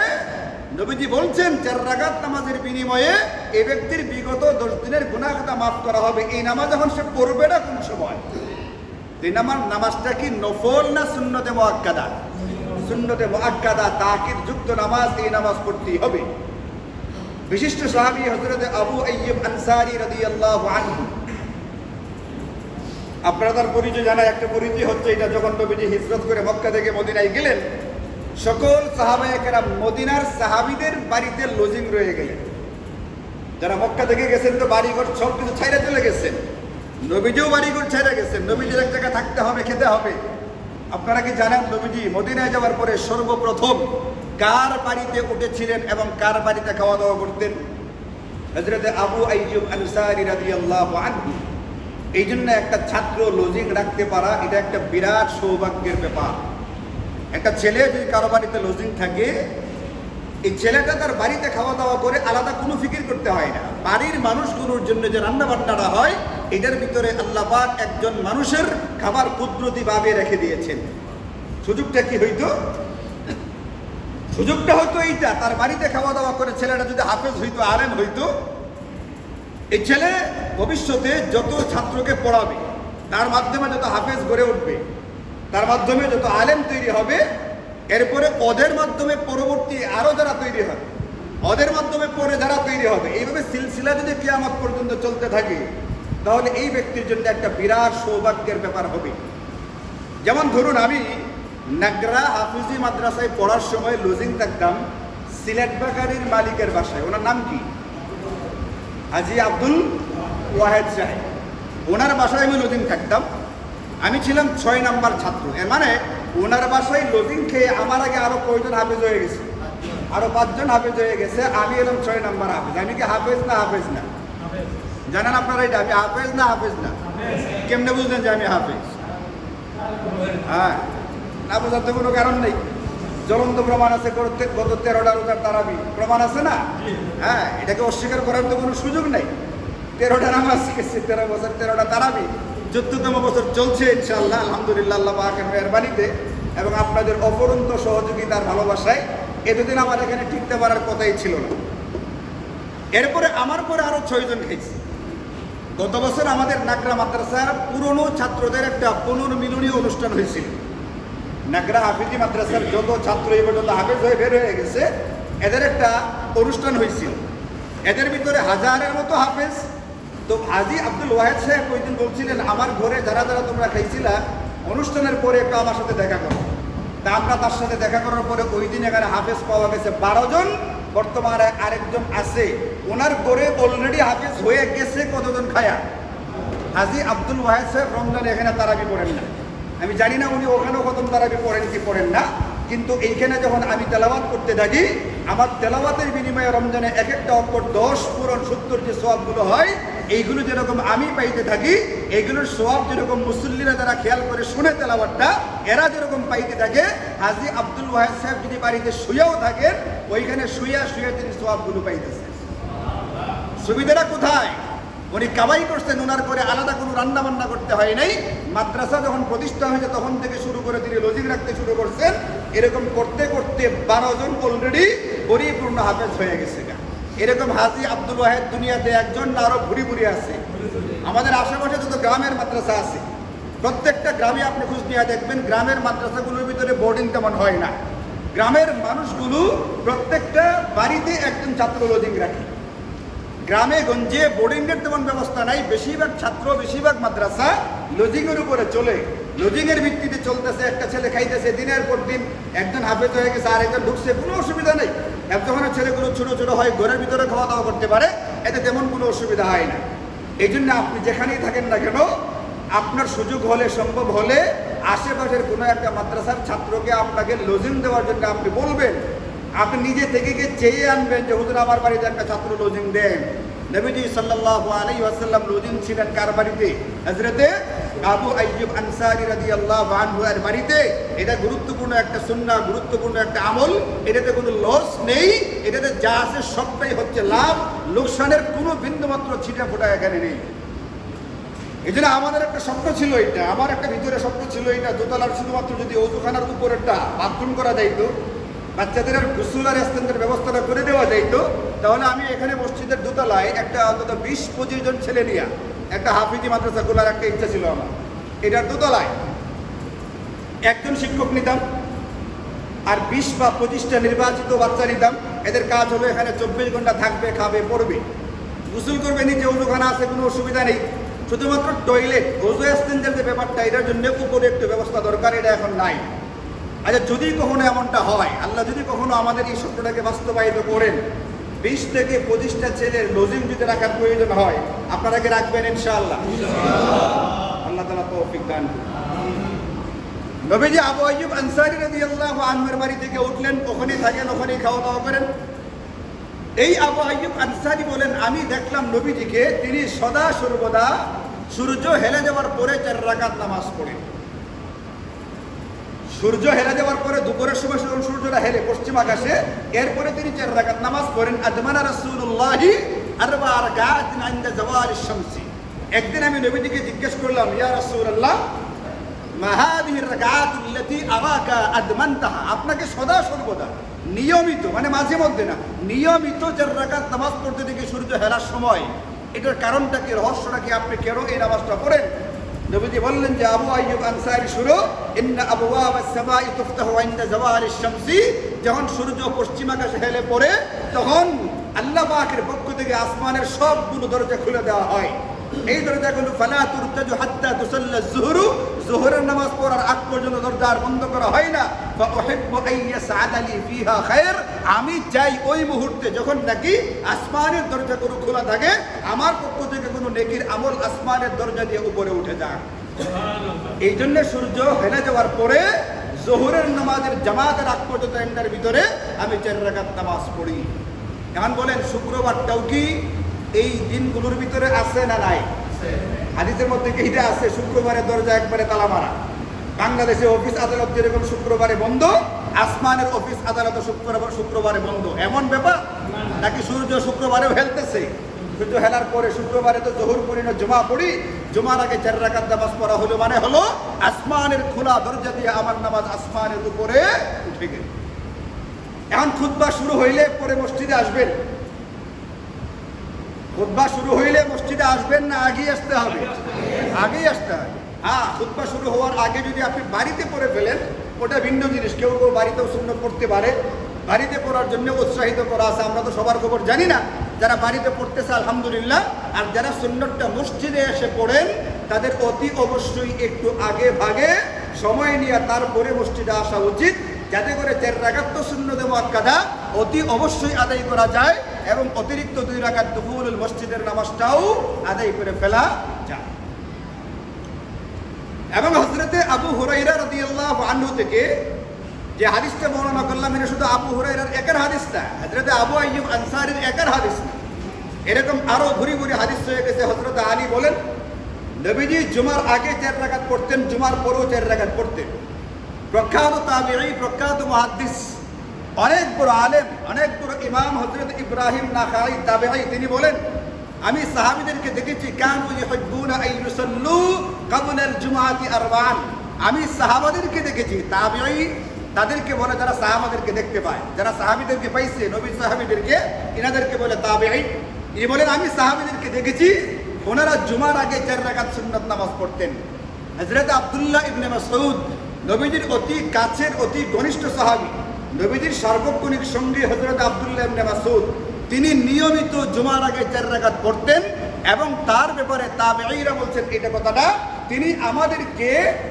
নবীজি বলছেন 4 রাকাত নামাজের বিনিময়ে এই ব্যক্তির বিগত 10 দিনের গুনাহ খাতা মাফ করা হবে। এই নামাজ এখন সে পড়বে না কোন সময়? এই নামাজটা কি নফল না সুন্নতে মুআক্কাদা? সুন্নতে মুআক্কাদা, তাকিদ যুক্ত নামাজ। এই নামাজ পড়তেই হবে। বিশিষ্ট সাহাবী হযরত আবু আইয়ুব আনসারী রাদিয়াল্লাহু আনহু, আপনারা তার পরিচয় জানা। একটা পরিচয় হচ্ছে এটা, যখন নবীজি হিজরত করে মক্কা থেকে মদিনায় গেলেন, সকল সাহাবায়ে কেরাম মদিনার সাহাবীদের বাড়িতে লজিং রয়ে গেলেন। যারা মক্কা থেকে গেছেন তো বাড়িঘর সব কিছু ছাইড়া চলে গেছেন, নবীজিও বাড়িঘর ছাইড়া গেছেন। নবীজির এক জায়গায় থাকতে হবে, খেতে হবে। আপনারা কি জানেন নবীজি মদিনায় যাওয়ার পরে সর্বপ্রথম কার বাড়িতে উঠেছিলেন এবং কার বাড়িতে খাওয়া দাওয়া করতেন? হযরত আবু আইয়ুব আনসারী রাদিয়াল্লাহু আনহু। এই জন্য একটা ছাত্র লজিং রাখতে পারা এটা একটা বিরাট সৌভাগ্যের ব্যাপার। একটা ছেলে যদি কারো বাড়িতে লজিং থাকে, এই ছেলেটা তার বাড়িতে খাওয়া দাওয়া করে, আলাদা কোনো ফিকির করতে হয় না। বাড়ির মানুষগুলোর জন্য যে রান্না বান্নাটা হয়, এটার ভিতরে আল্লাহ পাক একজন মানুষের খাবার কুদরতিভাবে রেখে দিয়েছেন। সুযোগটা কি হইতো? সুযোগটা হয়তো এইটা, তার বাড়িতে খাওয়া দাওয়া করে ছেলেটা যদি হাফেজ হইতো, আলেম হইতো, এই ছেলে ভবিষ্যতে যত ছাত্রকে পড়াবে, তার মাধ্যমে যত হাফেজ গড়ে উঠবে, তার মাধ্যমে যত আলেম তৈরি হবে, এরপরে ওদের মাধ্যমে পরবর্তী আরো যারা তৈরি হবে, ওদের মাধ্যমে পরে যারা তৈরি হবে, এইভাবে সিলসিলা যদি কিয়ামত পর্যন্ত চলতে থাকে, তাহলে এই ব্যক্তির জন্য একটা বিরাট সৌভাগ্যের ব্যাপার হবে। যেমন ধরুন, আমি নাগরা হাফিজি মাদ্রাসায় পড়ার সময় লজিং থাকতাম সিলেট বাগানের মালিকের বাসায়। ওনার নাম কি? হাজী আব্দুল ওয়াহেদ সাহেব। ওনার বাসায় আমি লজিং থাকতাম। আমি ছিলাম 6 নাম্বার ছাত্র। এর মানে ওনার বাসায় লজিং খেয়ে আমার আগে আরো কয়জন হাফেজ হয়ে গেছে, আরো 5 জন হাফেজ হয়ে গেছে। আমি এলাম 6 নাম্বার হাফেজ। আমি কি হাফেজ না হাফেজ না? জানেন আপনারা এটা? আমি হাফেজ না হাফেজ না? কেমনে বুঝলেন যে আমি হাফেজ? হ্যাঁ, না বোঝার তো কোনো কারণ নেই। জ্বলন্ত প্রমাণ আছে, গত 13টা রোজার তারাবি প্রমাণ আছে না? হ্যাঁ, এটাকে অস্বীকার করার তো কোনো সুযোগ নেই। 13টা নামাজ গেছে, 13 বছর 13টা তারাবি, 14তম বছর চলছে ইনশাআল্লাহ, আলহামদুলিল্লাহ, আল্লাহ পাকের মেহেরবানিতে এবং আপনাদের অপরন্ত সহযোগিতার ভালোবাসায় এতদিন আমার এখানে টিকতে পারার কথাই ছিল না। এরপরে আমার পরে আরো 6 জন খাইছে। গত বছর আমাদের নাগরা মাদ্রাসার পুরনো ছাত্রদের একটা পুনর্মিলনী অনুষ্ঠান হয়েছিল। নাগরা হাফিজি মাদ্রাসার যত ছাত্র এই পর্যন্ত হাফেজ হয়ে বের হয়ে গেছে, এদের একটা অনুষ্ঠান হয়েছিল। এদের ভিতরে 1000-এর মতো হাফেজ। তো হাজী আব্দুল ওয়াহেদ সাহেব ওই দিন বলছিলেন, আমার ঘরে যারা যারা তোমরা খাইছিলা, অনুষ্ঠানের পরে একটু আমার সাথে দেখা করো। তা আমরা তার সাথে দেখা করার পরে ওই দিন এখানে হাফেজ পাওয়া গেছে 12 জন, বর্তমানে আরেকজন আছে, ওনার গড়ে অলরেডি হাফেজ হয়ে গেছে কতজন খায়া। হাজী আব্দুল ওয়াহেদ সাহেব রমজানে এখানে তারাবি পড়েন না, আমি জানি না উনি ওখানেও খতম তারাবি পড়েন কি পড়েন না, কিন্তু এইখানে যখন আমি তেলাওয়াত করতে থাকি, আমার তেলাওয়াতের বিনিময়ে রমজানে এক একটা অক্ষর 10 পূরণ 70 যে সওয়াবগুলো হয়, এইগুলো যেরকম আমি পাইতে থাকি, এইগুলোর সওয়াব যেরকম মুসল্লিরা যারা খেয়াল করে শুনে তেলাওয়াতটা, এরা যেরকম পাইতে থাকে, হাজী আব্দুল ওয়াহেদ সাহেব যদি বাড়িতে শুয়েও থাকেন, ওইখানে শুয়ে শুয়ে তিনি সওয়াবগুলো পাইতেছেন। সুবিধাটা কোথায়? উনি কামাই করছেন, ওনার করে আলাদা কোনো রান্না বান্না করতে হয় নাই। মাদ্রাসা যখন প্রতিষ্ঠা হয়েছে তখন থেকে শুরু করে তিনি লজিক রাখতে শুরু করছেন। এরকম করতে করতে 12 জন অলরেডি পরিপূর্ণ হাফেজ হয়ে গেছে। এরকম হাজী আব্দুল ওয়াহেদ দুনিয়াতে একজন না আরো ভুরি ভুরি আছে। আমাদের আশেপাশে যত গ্রামের মাদ্রাসা আছে, প্রত্যেকটা গ্রামে আপনি খোঁজ নিয়ে দেখবেন, গ্রামের মাদ্রাসাগুলোর ভিতরে বোর্ডিং তেমন হয় না। গ্রামের মানুষগুলো প্রত্যেকটা বাড়িতে একজন ছাত্র লজিং রাখে। গ্রামে গঞ্জে বোর্ডিংয়ের তেমন ব্যবস্থা নাই, বেশিরভাগ ছাত্র বেশিরভাগ মাদ্রাসা লজিংয়ের উপরে চলে, লজিংয়ের ভিত্তিতে চলতেছে। একটা ছেলে খাইতেছে দিনের পর দিন, একজন হাফেজ হয়ে গেছে, আরেকজন ঢুকছে, কোনো অসুবিধা নেই। যখন ছেলেগুলো ছোট ছোট হয়, ঘরের ভিতরে খাওয়া দাওয়া করতে পারে, এতে তেমন কোনো অসুবিধা হয় না। এই জন্য আপনি যেখানেই থাকেন না কেন, আপনার সুযোগ হলে সম্ভব হলে আশেপাশের কোনো একটা মাদ্রাসার ছাত্রকে আপনাকে লজিং দেওয়ার জন্য আপনি বলবেন। আপনি নিজে থেকে গিয়ে চেয়ে আনবেন যে হুজুর আমার বাড়িতে একটা ছাত্র লজিং দেন। নবীজি সাল্লাল্লাহু আলাইহি ওয়াসাল্লাম লজিং ছিলেন কার বাড়িতে? হযরতে আবু আইয়ুব আনসারী রাদিয়াল্লাহু আনহু এর বাড়িতে। এটা গুরুত্বপূর্ণ একটা সুন্নাহ, গুরুত্বপূর্ণ একটা আমল। এটাতে কোনো লস নেই, এটাতে যা আছে সবটাই হচ্ছে লাভ, লোকসানের কোনো বিন্দুমাত্র ছিটা ফোটা এখানে নেই। এই জন্য আমাদের একটা স্বপ্ন ছিল, এটা আমার একটা ভিতরে স্বপ্ন ছিল, এটা দোতলার শুধুমাত্র যদি অজুখানার উপরেরটা বাথরুম করা যাইতো, বাচ্চাদের আর গোসল আর ইস্তেঞ্জার ব্যবস্থাটা করে দেওয়া যাইতো, তাহলে আমি এখানে মসজিদের দোতলায় একটা অন্তত 20-25 জন ছেলে নিয়ে একটা হাফিজি মাদ্রাসা খোলার একটা ইচ্ছা ছিল আমার। এটার দোতলায় একজন শিক্ষক নিতাম আর 20 বা 25টা নির্বাচিত বাচ্চা নিতাম। এদের কাজ হলো এখানে 24 ঘন্টা থাকবে, খাবে, পড়বে, গোসল করবে, নিচে অজুখানা আছে, কোনো অসুবিধা নেই। শুধুমাত্র টয়লেট, ওযু ইস্তেঞ্জার যে ব্যাপারটা, এটার জন্য উপরে একটু ব্যবস্থা দরকার, এটা এখন নাই। আচ্ছা, যদি কখনো এমনটা হয়, আল্লাহ যদি কখনো আমাদের এই স্বপ্নটাকে বাস্তবায়িত করেন, 20 থেকে 25টা ছেলের লজিং যদি রাখার প্রয়োজন হয়, আপনারা কি রাখবেন ইনশাআল্লাহ? আল্লাহ তাআলা তৌফিক দান করুন। নবীজি আবু আইয়ুব আনসারী রাদিয়াল্লাহু আনহুর বাড়ি থেকে উঠলেন, ওখানেই থাকেন, ওখানেই খাওয়া দাওয়া করেন। এই আবু আইয়ুব আনসারী বলেন, আমি দেখলাম নবীজিকে তিনি সদা সর্বদা সূর্য হেলে যাওয়ার পরে 4 রাকাত নামাজ পড়েন। সূর্য হেলে যাওয়ার পরে দুপুরের সময় যখন সূর্যটা হেলে পশ্চিম আকাশে, এরপরে তিনি 4 রাকাত নামাজ পড়েন। আদমানা রাসূলুল্লাহি 4 রাকাতিন ইনদা যাওয়ালিশ শামসি। একদিন আমি নবীজিকে জিজ্ঞেস করলাম, ইয়া রাসূলুল্লাহ, মা হাযিহির রাকাতুল্লাতী আরাকা আদমানতাহা, আপনাকে সদা সর্বদা নিয়মিত, মানে মাঝে মধ্যে না, নিয়মিত 4 রাকাত নামাজ পড়তে দেখি সূর্য হেলার সময়, এটার কারণটা কি, রহস্যটা কি, আপনি কেন এই নামাজটা পড়েন? নবীজি বললেন যে আবু আইয়ুব আনসারী শুনো, ইন্না আবওয়াবাস সামাই তুফতাহু ইনদা যাওয়ালিশ শামসি, যখন সূর্য পশ্চিম আকাশে হেলে পড়ে তখন আল্লাহ পাকের পক্ষ থেকে আসমানের সবগুলো দরজা খুলে দেওয়া হয়। এই দরজাগুলো ফালা তুরতাজু হাত্তা তুসাল্লা যুহরু, যোহরের নামাজ পড়ার আগ পর্যন্ত দরজা আর বন্ধ করা হয় না। ফা উহিব্বু আইয়াসআদা লি ফিহা খায়র, আমি চাই ওই মুহূর্তে যখন নাকি আসমানের দরজাগুলো খোলা থাকে, আমার পক্ষ থেকে কোনো নেকির আমল আসমানের দরজা দিয়ে উপরে উঠে যায়। এই জন্য সূর্য হেলে যাওয়ার পরে যোহরের নামাজের জামাতের আগ পর্যন্ত এর ভিতরে আমি 4 রাকাত নামাজ পড়ি। এখন বলেন, শুক্রবারটাও কি এই দিনগুলোর ভিতরে আছে না নাই? হাদিসের মধ্যে কি এটা আছে? শুক্রবারের দরজা একবারে তালা মারা। বাংলাদেশে অফিস আদালত যেরকম শুক্রবারে বন্ধ, আসমানের অফিস আদালত শুক্রবারে বন্ধ, এমন ব্যাপার নাকি? সূর্য শুক্রবারেও হেলতেছে, সূর্য হেলার পরে শুক্রবারে তো জোহর পড়ি না, জুমা পড়ি, জুমার আগে 4 রাকাত নামাজ পড়া হলো, মানে হলো আসমানের খোলা দরজা দিয়ে আমার নামাজ আসমানের উপরে উঠে গেল। এখন খুতবা শুরু হইলে পরে মসজিদে আসবেন, খুতবা শুরু হইলে মসজিদে আসবেন না আগেই আসতে হবে? আগেই আসতে হবে। হ্যাঁ, খুতবা শুরু হওয়ার আগে যদি আপনি বাড়িতে পড়ে ফেলেন, ওটা ভিন্ন জিনিস। কেউ কেউ বাড়িতেও সুন্নত পড়তে পারে, বাড়িতে পড়ার জন্য উৎসাহিত করা আছে। আমরা তো সবার খবর জানি না, যারা বাড়িতে পড়তেছে আলহামদুলিল্লাহ, আর যারা সুন্নতটা মসজিদে এসে পড়েন তাদের অতি অবশ্যই একটু আগে ভাগে সময় নিয়ে তারপরে মসজিদে আসা উচিত, যাতে করে 4 রাকাত তো সুন্নতে মুআক্কাদা অতি অবশ্যই আদায় করা যায় এবং অতিরিক্ত 2 রাকাত দুখুলুল মসজিদের নামাজটাও আদায় করে ফেলা যায়। এবং হযরতে আবু হুরায়রা রাদিয়াল্লাহু আনহু থেকে যে হাদিসটা বর্ণনা করলাম, এটা শুধু আবু হুরায়রার একের হাদিস না, হযরতে আবু আইয়ুব আনসারীর একের হাদিস না, এরকম আরো ভুরি ভুরি হাদিস হয়ে গেছে। হযরত আলী বলেন, নবীজি জুমার আগে 4 রাকাত পড়তেন, জুমার পরেও 4 রাকাত পড়তেন। প্রখ্যাত তাবিঈ, প্রখ্যাত মুহাদ্দিস, অনেক বড় আলেম, অনেক বড় ইমাম হযরত ইব্রাহিম নাখাই তাবিঈ, তিনি বলেন, আমি সাহাবীদেরকে দেখেছি কানু ইউহিব্বুনা আন ইউসাল্লু ক্বাবলা আল জুমআতি আরবাআন। আমি সাহাবাদেরকে দেখেছি, তাবিঈ তাদেরকে বলে যারা সাহাবাদেরকে দেখতে পায়, যারা সাহাবীদেরকে পাইছে, নবী সাহাবীদেরকে, ইনাদেরকে বলে তাবিঈ। ইনি বলেন আমি সাহাবীদেরকে দেখেছি ওনারা জুমার আগে 4 রাকাত সুন্নাত নামাজ পড়তেন। হযরত আব্দুল্লাহ ইবনে মাসউদ, নবীজির অতি কাছের অতি ঘনিষ্ঠ সাহাবী, নবীজির সার্বক্ষণিক সঙ্গী হযরত আব্দুল্লাহ ইবনে মাসউদ, তিনি নিয়মিত জুমার আগে 4 রাকাত পড়তেন এবং তার ব্যাপারে তাবিঈরা বলছেন এটা কথাটা, তিনি আমাদেরকে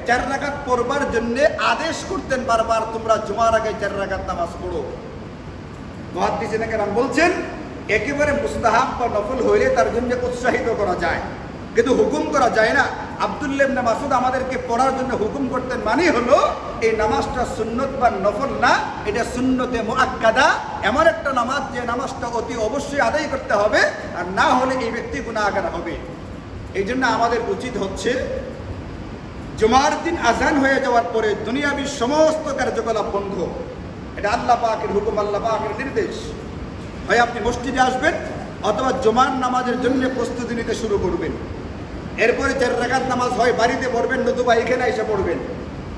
4 রাকাত পড়বার জন্য আদেশ করতেন বারবার, তোমরা জুমার আগে 4 রাকাত নামাজ পড়ো। মুহাদ্দিসিনে কেরাম বলছেন একেবারে মুস্তাহাব বা নফল হইলে তার জন্য উৎসাহিত করা যায়, কিন্তু হুকুম করা যায় না। আব্দুল্লাহ ইবনে মাসউদ আমাদেরকে পড়ার জন্য হুকুম করতেন, মানে হলো এই নামাজটা সুন্নত বা নফল না, এটা সুন্নতে মুআক্কাদা, এমন একটা নামাজ যে নামাজটা অতি অবশ্যই আদায় করতে হবে, আর না হলে এই ব্যক্তি গুনাহগার হবে। এই জন্য আমাদের উচিত হচ্ছে জুমার দিন আজান হয়ে যাওয়ার পরে দুনিয়াবী সমস্ত কার্যকলাপ বন্ধ। এটা আল্লাহ পাকের হুকুম, আল্লাহ পাকের নির্দেশ। হয় আপনি মসজিদে আসবেন অথবা জুমার নামাজের জন্য প্রস্তুতি নিতে শুরু করবেন। এরপরে 4 রাকাত নামাজ হয় বাড়িতে পড়বেন, নতুবা এখানে এসে পড়বেন।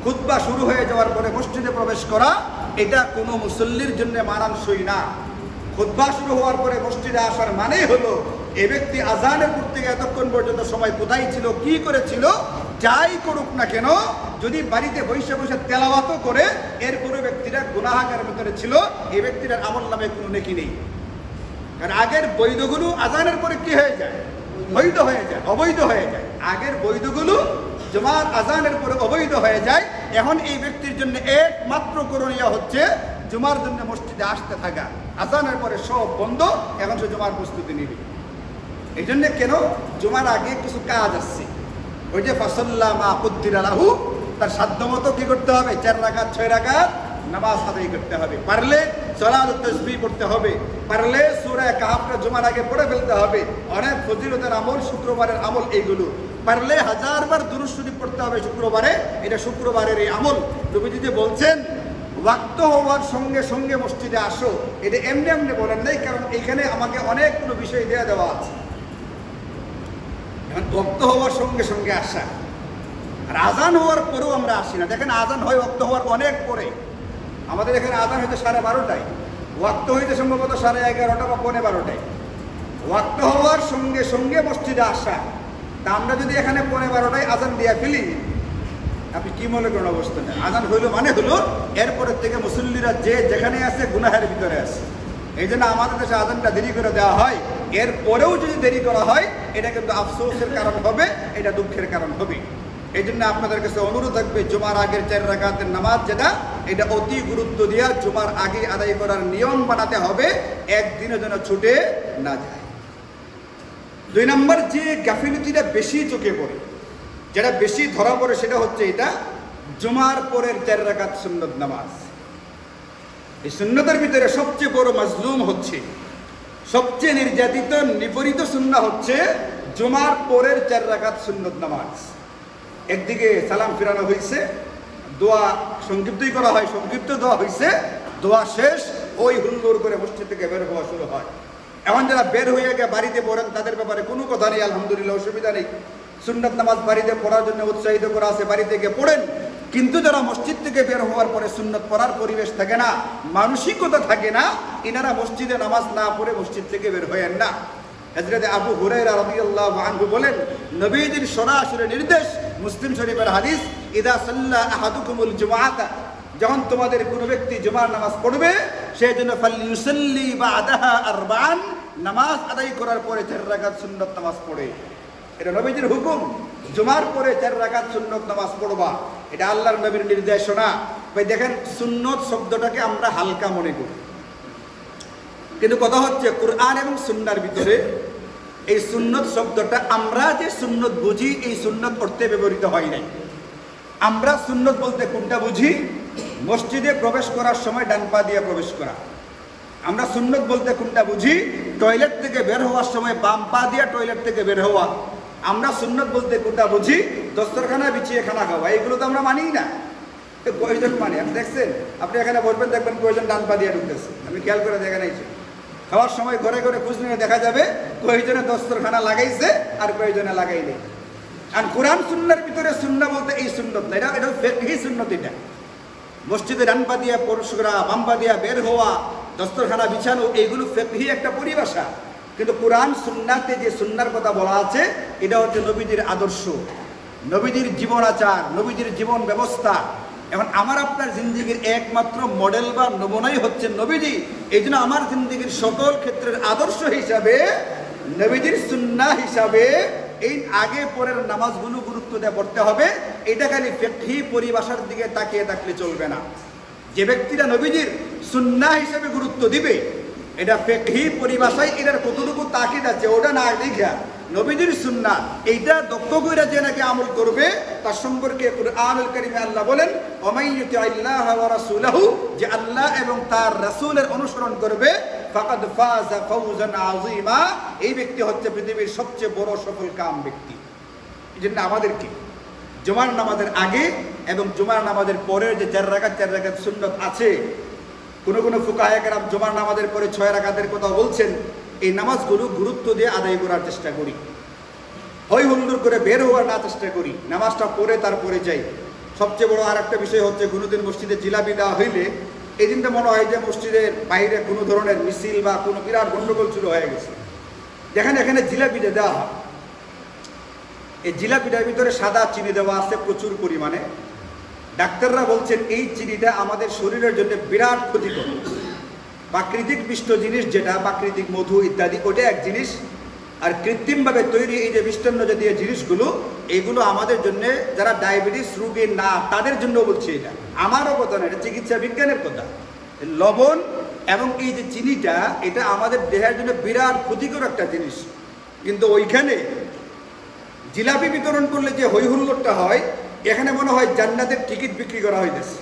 খুতবা শুরু হয়ে যাওয়ার পরে মসজিদে প্রবেশ করা এটা কোনো মুসল্লির জন্য মানানসই না। খুতবা শুরু হওয়ার পরে মসজিদে আসার মানেই হলো এই ব্যক্তি আজানের পর থেকে এতক্ষণ পর্যন্ত সময় কোথায় ছিল, কি করেছিল, যাই করুক না কেন, যদি বাড়িতে বসে বসে তেলাওয়াতও করে এরপরে ব্যক্তিরা গুনাহগারের ভিতরে ছিল, এই ব্যক্তিটার আমল নামে কোনো নেকি নেই। কারণ আগের বৈধগুলো আজানের পরে কি হয়ে যায়, বৈধ হয়ে যায়, অবৈধ হয়ে যায়। আগের বৈধগুলো জুমার আজানের পরে অবৈধ হয়ে যায়। এখন এই ব্যক্তির জন্য একমাত্র করণীয় হচ্ছে জুমার জন্য মসজিদে আসতে থাকা। আজানের পরে সব বন্ধ, এখন সে জুমার প্রস্তুতি নিবে। এই জন্য কেন জুমার আগে কিছু কাজ আসছে, ওই যে ফাসাল্লা মা কুদ্দিরা লাহু, তার সাধ্য মতো কি করতে হবে, 4 রাকাত 6 রাকাত নামাজ আদায় করতে হবে। পারলে সালাত তাসবিহ পড়তে হবে, পারলে সূরা কাহফটা জুমার আগে পড়ে ফেলতে হবে। অনেক ফজিলতের আমল, শুক্রবারের আমল এইগুলো। পারলে 1000 বার দুরূদ শরীফ পড়তে হবে শুক্রবারে, এটা শুক্রবারের এই আমল। নবীজি যে বলছেন ওয়াক্ত হওয়ার সঙ্গে সঙ্গে মসজিদে আসো, এটা এমনি এমনি বলেন নাই, কারণ এখানে আমাকে অনেকগুলো বিষয় দেওয়া আছে। এখন ওয়াক্ত হওয়ার সঙ্গে সঙ্গে আসা আর আজান হওয়ার পরেও আমরা আসি না। দেখেন আজান হয় ওয়াক্ত হওয়ার অনেক পরে, আমাদের এখানে আজান হইতে 12:30টায়, ওয়াক্ত হইতে সম্ভবত 11:30 বা 12:15টায়। ওয়াক্ত হওয়ার সঙ্গে সঙ্গে মসজিদে আসা, তা আমরা যদি এখানে 12:15টায় আজান দিয়া ফেলি, আপনি কি মনে করেন অবস্থা? আজান হইলো মানে হলো এরপরের থেকে মুসল্লিরা যে যেখানে আছে গুনাহের ভিতরে আছে। এই জন্য আমাদের দেশে আজানটা দেরি করে দেওয়া হয়। এরপরেও যদি দেরি করা হয় এটা কিন্তু আফসোসের কারণ হবে, এটা দুঃখের কারণ হবে। এই জন্য আপনাদের কাছে অনুরোধ থাকবে, জুমার আগের 4 রাকাতের নামাজ যেটা, এটা অতি গুরুত্ব দিয়ে জুমার আগে আদায় করার নিয়ম বানাতে হবে, একদিনও যেন ছুটে না যায়। 2 নম্বর যে গাফিলতিটা বেশি চোখে পড়ে, যেটা বেশি ধরা পড়ে, সেটা হচ্ছে এটা জুমার পরের 4 রাকাত সুন্নত নামাজ। এই সুন্নতের ভিতরে সবচেয়ে বড় মাজলুম হচ্ছে, সবচেয়ে নির্যাতিত নিপীড়িত সুন্নাহ হচ্ছে জুমার পরের 4 রাকাত সুন্নত নামাজ। একদিকে সালাম ফিরানো হয়েছে, দোয়া সংক্ষিপ্তই করা হয়, সংক্ষিপ্ত দোয়া হয়েছে, দোয়া শেষ, ওই হুল্লোড় করে মসজিদ থেকে বের হওয়া শুরু হয়। এখন যারা বের হয়ে গিয়ে বাড়িতে পড়েন তাদের ব্যাপারে কোনো কথা নেই, আলহামদুলিল্লাহ, অসুবিধা নেই। সুন্নাত নামাজ বাড়িতে পড়ার জন্য উৎসাহিত করা আছে, বাড়িতে গিয়ে পড়েন। কিন্তু যারা মসজিদ থেকে বের হওয়ার পরে সুন্নাত পড়ার পরিবেশ থাকে না, মানসিকতা থাকে না, ইনারা মসজিদে নামাজ না পড়ে মসজিদ থেকে বের হয়েন না। হযরত আবু হুরায়রা রাদিয়াল্লাহু আনহু বলেন, নবীজির সরাসরি নির্দেশ, মুসলিম শরীফের হাদিস, ইদা সাল্লা আহাদুকুমুল জুমআতা, যখন তোমাদের কোনো ব্যক্তি জুমার নামাজ পড়বে, সেই জন্য ফালইউসাল্লি বা'দাহা আরবাআন, নামাজ আদায় করার পরে 4 রাকাত সুন্নত নামাজ পড়ে। এটা নবীজির হুকুম, জুমার পরে 4 রাকাত সুন্নত নামাজ পড়বা, এটা আল্লাহর নবীর নির্দেশনা। ভাই দেখেন, সুন্নত শব্দটাকে আমরা হালকা মনে করি, কিন্তু কথা হচ্ছে কোরআন এবং সুন্নাহর ভিতরে এই সুন্নত শব্দটা আমরা যে সুন্নত বুঝি এই সুন্নত অর্থে ব্যবহৃত হয় নাই। আমরা সুন্নত বলতে কোনটা বুঝি? মসজিদে প্রবেশ করার সময় ডান পা দিয়ে প্রবেশ করা। আমরা সুন্নত বলতে কোনটা বুঝি? টয়লেট থেকে বের হওয়ার সময় বাম পা দিয়ে টয়লেট থেকে বের হওয়া। আমরা সুন্নত বলতে কোনটা বুঝি? দস্তরখানা বিছিয়ে খানা খাওয়া। এগুলো তো আমরা মানি না। কয়জন মানে আপনি দেখছেন? আপনি এখানে বসবেন, দেখবেন কয়জন ডান পা দিয়ে ঢুকতেছে। আমি খেয়াল করে দেখা নাইছি। খাওয়ার সময় ঘরে ঘরে খুঁজ নিয়ে দেখা যাবে কয়জনে দস্তরখানা লাগাইছে আর কয়জনে লাগাই নেই। আর কোরআন সুন্নাহর ভিতরে সুন্নাহ বলতে এই সুন্নত না, এটা ফিকহি সুন্নত। এটা মসজিদে ডান পা দিয়ে প্রবেশ করা, বাম পা দিয়ে বের হওয়া, দস্তরখানা বিছানো, এইগুলো ফিকহি একটা পরিভাষা। কিন্তু কোরআন সুন্নাহতে যে সুন্নাহর কথা বলা আছে এটা হচ্ছে নবীজির আদর্শ, নবীজির জীবন আচার, নবীজির জীবন ব্যবস্থা। এখন আমার আপনার জিন্দেগির একমাত্র মডেল বা নমুনাই হচ্ছে নবীজি। এই জন্য আমার জিন্দেগির সকল ক্ষেত্রের আদর্শ হিসাবে, নবীজির সুন্নাহ হিসাবে এই আগে পরের নামাজগুলো গুরুত্ব দিয়ে পড়তে হবে। এটা খালি ফিকহি পরিভাষার দিকে তাকিয়ে থাকলে চলবে না। যে ব্যক্তিরা নবীজির সুন্নাহ হিসাবে গুরুত্ব দিবে, এটা ফিকহি পরিভাষায় এটার কতটুকু তাকিদ আছে ওটা না দেখা নবীজির সুন্নাহ এইটা দক্ষ কইরা যে নাকি আমল করবে, তার সম্পর্কে কুরআনুল কারীমে আল্লাহ বলেন ওমাইয়ুতিল্লাহ ওয়া রাসূলহু, যে আল্লাহ এবং তার রাসূলের অনুসরণ করবে, ফাকাদ ফাযা ফাওজান আযীমা, এই ব্যক্তি হচ্ছে পৃথিবীর সবচেয়ে বড় সফলকাম ব্যক্তি। এজন্য আমাদেরকে জুমার নামাজের আগে এবং জুমার নামাজের পরের যে 4 রাকাত সুন্নাত আছে, কোনো কোনো ফুকাহায়ে কেরাম জুমার নামাজের পরে 6 রাকাতের কথা বলছেন, এই নামাজগুলো গুরুত্ব দিয়ে আদায় করার চেষ্টা করি। হই হুল্লোড় করে বের হওয়ার না চেষ্টা করি, নামাজটা পড়ে তারপরে যাই। সবচেয়ে বড় আর একটা বিষয় হচ্ছে, কোনোদিন মসজিদে জিলাপি দেওয়া হইলে এই দিনটা মনে হয় যে মসজিদের বাইরে কোনো ধরনের মিছিল বা কোনো বিরাট গণ্ডগোল শুরু হয়ে গেছে। দেখেন এখানে জিলাপিটা দেওয়া হয়, এই জিলাপিটার ভিতরে সাদা চিনি দেওয়া আছে প্রচুর পরিমাণে। ডাক্তাররা বলছেন এই চিনিটা আমাদের শরীরের জন্য বিরাট ক্ষতিকর। প্রাকৃতিক মিষ্ট জিনিস যেটা প্রাকৃতিক মধু ইত্যাদি, ওটা এক জিনিস, আর কৃত্রিমভাবে তৈরি এই যে মিষ্টান্ন জাতীয় জিনিসগুলো, এগুলো আমাদের জন্য যারা ডায়াবেটিস রোগী না তাদের জন্য বলছি। এটা আমারও কথা না, এটা চিকিৎসা বিজ্ঞানের কথা। লবণ এবং এই যে চিনিটা, এটা আমাদের দেহের জন্য বিরাট ক্ষতিকর একটা জিনিস। কিন্তু ওইখানে জিলাপি বিতরণ করলে যে হইহুল্লোড়টা হয়, এখানে মনে হয় জান্নাতের টিকিট বিক্রি করা হইতেছে।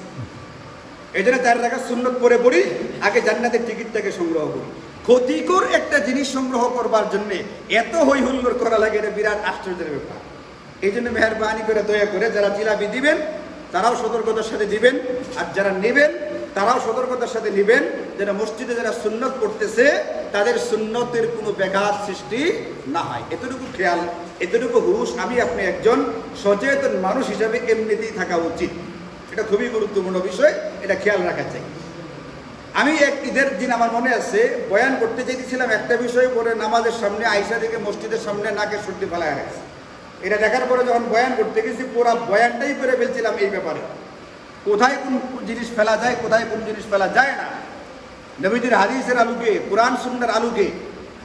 এই জন্য 4 রাকাত সুন্নত পরে পড়ি, আগে জান্নাতের টিকিটটাকে সংগ্রহ করি। ক্ষতিকর একটা জিনিস সংগ্রহ করবার জন্য এত হই হুল্লোড় করা লাগে, এটা বিরাট আশ্চর্যের ব্যাপার। এই জন্য মেহরবানি করে দয়া করে যারা জিলাপি দিবেন তারাও সতর্কতার সাথে দিবেন, আর যারা নেবেন তারাও সতর্কতার সাথে নেবেন, যেন মসজিদে যারা সুন্নত পড়তেছে তাদের সুন্নতের কোনো ব্যাঘাত সৃষ্টি না হয়। এতটুকু খেয়াল, এতটুকু হুঁশ আমি আপনি একজন সচেতন মানুষ হিসাবে এমনিতেই থাকা উচিত। এটা খুবই গুরুত্বপূর্ণ বিষয়, এটা খেয়াল রাখা চাই। আমি এক ঈদের দিন আমার মনে আছে বয়ান করতে চাইছিলাম একটা বিষয়, পরে নামাজের সামনে আইসা থেকে মসজিদের সামনে নাকে সর্দি ফেলায় রাখছে। এটা দেখার পরে যখন বয়ান করতে গেছি, পুরো বয়ানটাই করে ফেলছিলাম এই ব্যাপারে, কোথায় কোন জিনিস ফেলা যায়, কোথায় কোন জিনিস ফেলা যায় না, নবীজির হাদিসের আলোকে, কোরআন সুন্নাহর আলোকে।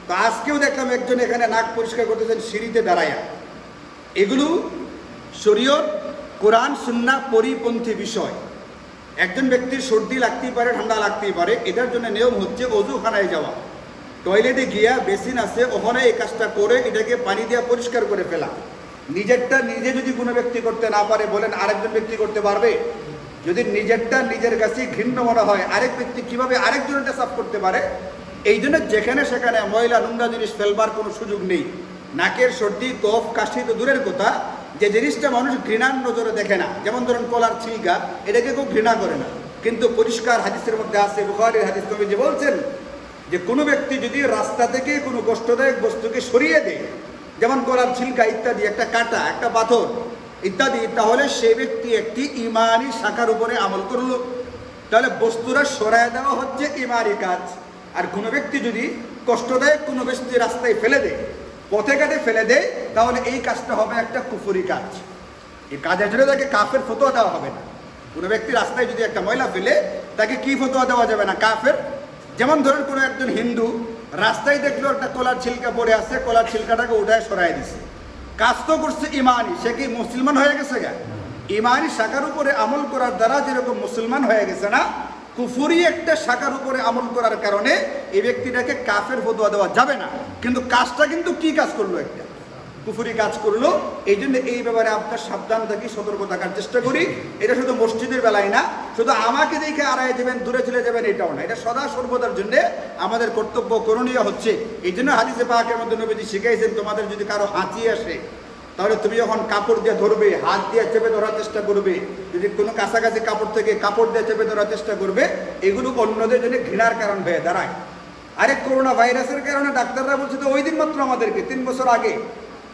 তো আজকেও দেখলাম একজন এখানে নাক পরিষ্কার করতেছেন সিঁড়িতে দাঁড়ায়া। এগুলো শরীয়ত কোরআন সুন্নাহ পরিপন্থী বিষয়। একজন ব্যক্তির সর্দি লাগতেই পারে, ঠান্ডা লাগতেই পারে, এটার জন্য নিয়ম হচ্ছে অজুখানায় যাওয়া, টয়লেটে গিয়া বেসিন আছে ওখানে এই কাজটা করে এটাকে পানি দিয়ে পরিষ্কার করে ফেলা। নিজেরটা নিজে যদি কোনো ব্যক্তি করতে না পারে, বলেন আরেকজন ব্যক্তি করতে পারবে? যদি নিজেরটা নিজের কাছে ঘৃণ্য মনে হয়, আরেক ব্যক্তি কিভাবে আরেকজনটা সাফ করতে পারে? এই জন্য যেখানে সেখানে ময়লা নোংরা জিনিস ফেলবার কোনো সুযোগ নেই। নাকের সর্দি, কফ, কাশি তো দূরের কথা, যে জিনিসটা মানুষ ঘৃণার নজরে দেখে না, যেমন ধরুন কলার ছিলকা, এটাকে কেউ ঘৃণা করে না, কিন্তু পরিষ্কার হাদিসের মধ্যে আছে, বুখারীর হাদিস, নবী যে বলছেন যে কোনো ব্যক্তি যদি রাস্তা থেকে কোনো কষ্টদায়ক বস্তুকে সরিয়ে দেয়, যেমন কলার ছিলকা ইত্যাদি, একটা কাঁটা, একটা পাথর ইত্যাদি, তাহলে সে ব্যক্তি একটি ইমানি শাখার উপরে আমল করল। তাহলে বস্তুরা সরায় দেওয়া হচ্ছে ইমানি কাজ। আর কোনো ব্যক্তি যদি কষ্টদায়ক কোনো বস্তু রাস্তায় ফেলে দেয়, পথে ঘাটে ফেলে দেয়, তাহলে এই কাজটা হবে একটা কুফরি কাজ। এই কাজের জন্য তাকে কাফের ফতোয়া দেওয়া হবে না। কোনো ব্যক্তি রাস্তায় যদি একটা ময়লা ফেলে, তাকে কি ফতোয়া দেওয়া যাবে না? কাফের। যেমন ধরুন কোনো একজন হিন্দু রাস্তায় দেখলো একটা কলার ছিলকা পড়ে আছে, কলার ছিলকাটাকে উঠায় সরাই দিছে, কাজ তো করছে ইমানি, সে কি মুসলমান হয়ে গেছে গা? ইমানি শাখার উপরে আমল করার দ্বারা যেরকম মুসলমান হয়ে গেছে না, কুফুরি একটা শাখার উপরে আমল করার কারণে এই ব্যক্তিটাকে কাফের ফতোয়া দেওয়া যাবে না। কিন্তু কাজটা কিন্তু কি কাজ করলো? একটা কুফুরি কাজ করলো। এই জন্য এই ব্যাপারে আপনার সাবধান থাকি, সতর্ক থাকার চেষ্টা করি। এটা শুধু মসজিদের বেলায় না, শুধু আমাকে দেখে আড়াই যাবেন, দূরে চলে যাবেন, এটাও না। এটা সদা সর্বদার জন্য আমাদের কর্তব্য, করণীয় হচ্ছে। এই জন্য হাদিসে পাকের মধ্যে নবীজি শিখাইছেন, তোমাদের যদি কারো হাঁচি আসে তাহলে তুমি যখন কাপড় দিয়ে ধরবে, হাত দিয়ে চেপে ধরার চেষ্টা করবে। যদি কোনো কাছাকাছি কাপড় থেকে কাপড় দিয়ে চেপে ধরার চেষ্টা করবে, এগুলো অন্যদের জন্য ঘৃণার কারণ হয়ে দাঁড়ায়। আরে করোনা ভাইরাসের কারণে ডাক্তাররা বলছে তো ওই দিন মাত্র আমাদেরকে 3 বছর আগে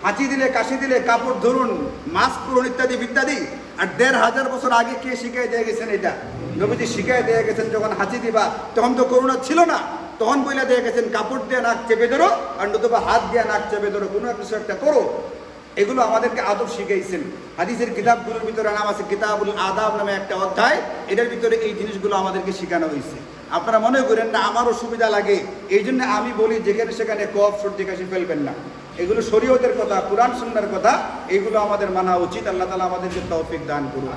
হাঁচি দিলে, কাশি দিলে কাপড় ধরুন, মাস্ক পরুন, ইত্যাদি ইত্যাদি। আর 1500 বছর আগে কে শিখাই দিয়ে গেছেন? এটা নবীজি শিখাই দিয়ে গেছেন। যখন হাঁচি দিবা তখন তো করোনা ছিল না, তখন বইলা দিয়ে গেছেন কাপড় দিয়ে নাক চেপে ধরো, আর নতুবা হাত দিয়ে নাক চেপে ধরো, কোনো কিছু একটা করো। এগুলো আমাদেরকে আদব শিখাইছেন। হাদিসের কিতাবগুলোর ভিতরে নাম আছে কিতাবুল আদাব নামে একটা অধ্যায়, এটার ভিতরে এই জিনিসগুলো আমাদেরকে শেখানো হয়েছে। আপনারা মনে করেন না আমারও সুবিধা লাগে এই জন্য আমি বলি যেখানে সেখানে কফ, সর্দি, কাশি ফেলবেন না। এগুলো শরীয়তের কথা, কুরআন সুন্নাহর কথা, এগুলো আমাদের মানা উচিত। আল্লাহ তাআলা আমাদেরকে তৌফিক দান করুন।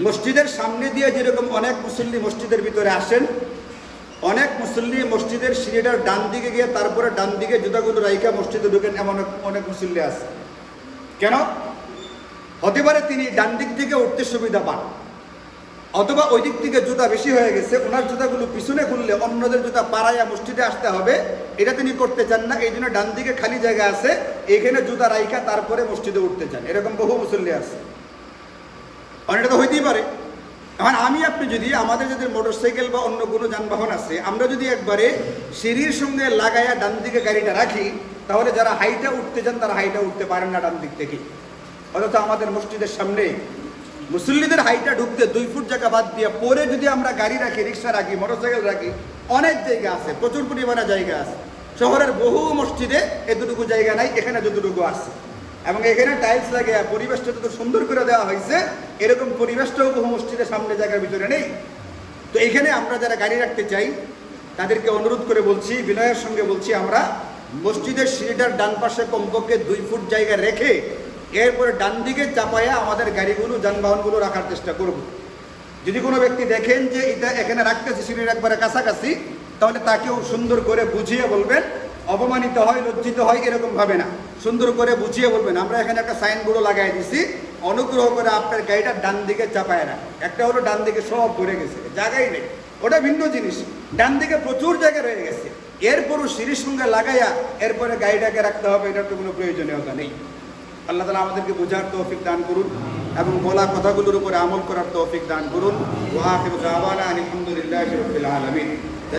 মসজিদের সামনে দিয়ে যেরকম অনেক মুসল্লি মসজিদের ভিতরে আসেন, অনেক মুসল্লি মসজিদের সিঁড়িটার ডান দিকে গিয়ে তারপরে ডান দিকে জুতাগুলো রাইখা মসজিদে ঢুকেন, এমন অনেক মুসল্লি আছে। কেন? হতে পারে তিনি ডান দিক থেকে উঠতে সুবিধা পান, অথবা ওই দিক থেকে জুতা বেশি হয়ে গেছে, ওনার জুতাগুলো পিছনে খুললে অন্যদের জুতা পাড়াইয়া মসজিদে আসতে হবে, এটা তিনি করতে চান না। এই জন্য ডান দিকে খালি জায়গা আছে, এখানে জুতা রাইখা তারপরে মসজিদে উঠতে চান। এরকম বহু মুসল্লি আছে। অনেকটা তো হইতেই পারে। এখন আমি আপনি যদি আমাদের যদি মোটরসাইকেল বা অন্য কোনো যানবাহন আছে, আমরা যদি একবারে সিঁড়ির সঙ্গে লাগাইয়া ডান দিকে গাড়িটা রাখি, তাহলে যারা হাইটা উঠতে চান তারা হাইটা উঠতে পারেন না ডান দিক থেকে। অথচ আমাদের মসজিদের সামনে মুসল্লিদের হাইটা ঢুকতে 2 ফুট জায়গা বাদ দিয়ে পরে যদি আমরা গাড়ি রাখি, রিক্সা রাখি, মোটরসাইকেল রাখি, অনেক জায়গা আছে, প্রচুর পরিমাণে জায়গা আছে। শহরের বহু মসজিদে এতটুকু জায়গা নাই, এখানে যতটুকু আছে। এবং এখানে টাইলস লাগিয়ে পরিবেশটা যত সুন্দর করে দেওয়া হয়েছে, এরকম পরিবেশটাও বহু মসজিদের সামনে জায়গার ভিতরে নেই। তো এখানে আমরা যারা গাড়ি রাখতে চাই তাদেরকে অনুরোধ করে বলছি, বিনয়ের সঙ্গে বলছি, আমরা মসজিদের সিঁড়িটার ডান পাশে কমপক্ষে 2 ফুট জায়গা রেখে এরপরে ডান দিকে চাপায়া আমাদের গাড়িগুলো, যানবাহনগুলো রাখার চেষ্টা করব। যদি কোনো ব্যক্তি দেখেন যে এটা এখানে রাখতেছে সিঁড়ির একবারে কাছাকাছি, তাহলে তাকেও সুন্দর করে বুঝিয়ে বলবেন। অপমানিত হয়, লজ্জিত হয় এরকম ভাবে না, সুন্দর করে বুঝিয়ে বলবেন। আমরা এখানে একটা সাইনবোর্ডও লাগাই দিছি, অনুগ্রহ করে আপনার গাড়িটা ডান দিকে চাপায় রাখ। একটা হলো ডান দিকে সব ভরে গেছে, জায়গাই নেই, ওটা ভিন্ন জিনিস। ডান দিকে প্রচুর জায়গা রয়ে গেছে, এরপরও সিঁড়ির সঙ্গে লাগাইয়া এরপরে গাড়িটাকে রাখতে হবে, এটার তো কোনো প্রয়োজনীয়তা নেই। আল্লাহ তাআলা আমাদেরকে বোঝার তৌফিক দান করুন এবং বলা কথাগুলোর উপরে আমল করার তৌফিক দান করুন। ওয়া আখিরু দাওয়ানা আলহামদুলিল্লাহি রাব্বিল আলামিন।